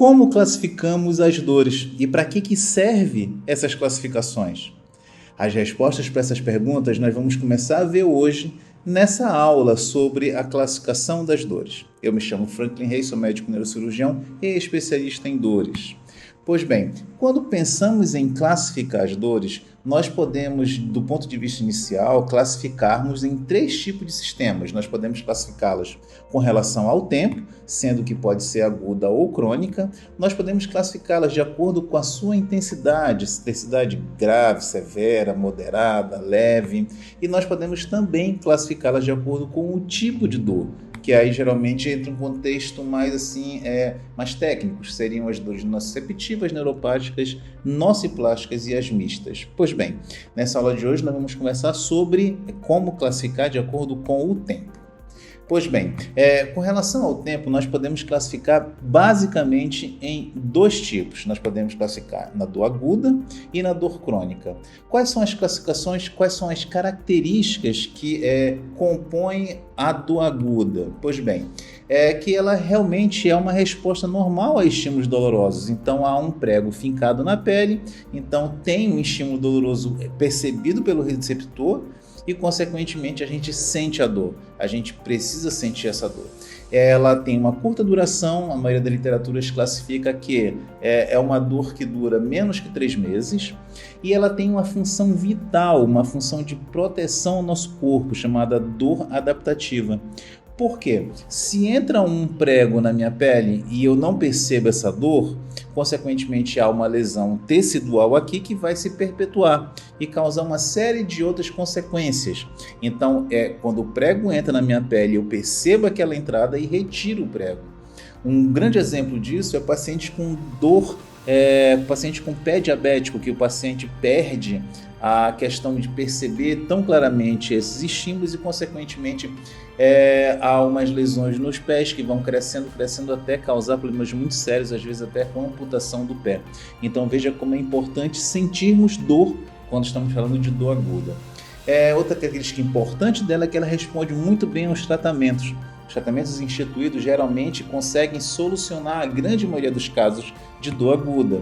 Como classificamos as dores e para que serve essas classificações? As respostas para essas perguntas nós vamos começar a ver hoje nessa aula sobre a classificação das dores. Eu me chamo Franklin Reis, sou médico neurocirurgião e especialista em dores. Pois bem, quando pensamos em classificar as dores, nós podemos, do ponto de vista inicial, classificarmos em 3 tipos de sistemas. Nós podemos classificá-las com relação ao tempo, sendo que pode ser aguda ou crônica. Nós podemos classificá-las de acordo com a sua intensidade grave, severa, moderada, leve. E nós podemos também classificá-las de acordo com o tipo de dor, que aí geralmente entra um contexto mais mais técnico, seriam as dores nociceptivas, neuropáticas, nociplásticas e as mistas. Pois bem, nessa aula de hoje nós vamos conversar sobre como classificar de acordo com o tempo. Pois bem, com relação ao tempo, nós podemos classificar basicamente em 2 tipos. Nós podemos classificar na dor aguda e na dor crônica. Quais são as classificações, quais são as características que compõem a dor aguda? Pois bem, que ela realmente é uma resposta normal a estímulos dolorosos. Então, há um prego fincado na pele, então tem um estímulo doloroso percebido pelo receptor, e, consequentemente, a gente sente a dor. A gente precisa sentir essa dor. Ela tem uma curta duração, a maioria das literaturas classifica que é uma dor que dura menos que 3 meses, e ela tem uma função vital, uma função de proteção ao nosso corpo, chamada dor adaptativa. Por quê? Se entra um prego na minha pele e eu não percebo essa dor, consequentemente há uma lesão tecidual aqui que vai se perpetuar e causar uma série de outras consequências. Então, quando o prego entra na minha pele, eu percebo aquela entrada e retiro o prego. Um grande exemplo disso é paciente com dor, paciente com pé diabético, que o paciente perde a questão de perceber tão claramente esses estímulos e, consequentemente, há umas lesões nos pés que vão crescendo até causar problemas muito sérios, às vezes até com amputação do pé. Então veja como é importante sentirmos dor quando estamos falando de dor aguda. Outra característica importante dela é que ela responde muito bem aos tratamentos. Os tratamentos instituídos geralmente conseguem solucionar a grande maioria dos casos de dor aguda.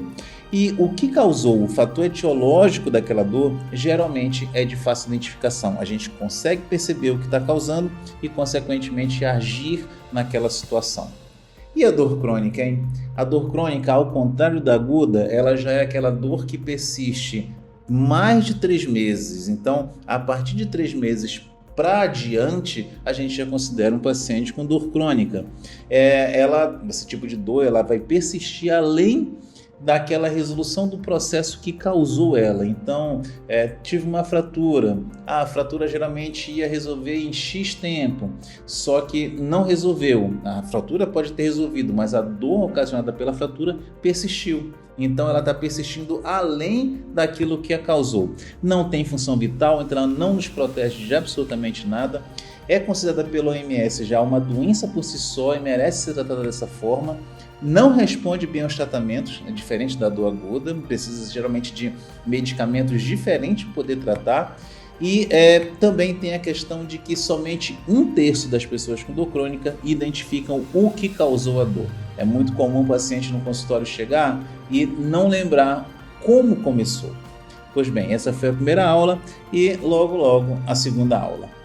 E o que causou o fator etiológico daquela dor geralmente é de fácil identificação. A gente consegue perceber o que está causando e, consequentemente, agir naquela situação. E a dor crônica, hein? A dor crônica, ao contrário da aguda, ela já é aquela dor que persiste mais de 3 meses. Então, a partir de 3 meses para adiante, a gente já considera um paciente com dor crônica. Esse tipo de dor ela vai persistir além daquela resolução do processo que causou ela. Então, tive uma fratura. A fratura geralmente ia resolver em X tempo, só que não resolveu. A fratura pode ter resolvido, mas a dor ocasionada pela fratura persistiu. Então, ela está persistindo além daquilo que a causou. Não tem função vital, então ela não nos protege de absolutamente nada. É considerada pelo OMS já uma doença por si só e merece ser tratada dessa forma. Não responde bem aos tratamentos, é diferente da dor aguda, precisa geralmente de medicamentos diferentes para poder tratar. E também tem a questão de que somente 1/3 das pessoas com dor crônica identificam o que causou a dor. É muito comum o paciente no consultório chegar e não lembrar como começou. Pois bem, essa foi a primeira aula e logo a segunda aula.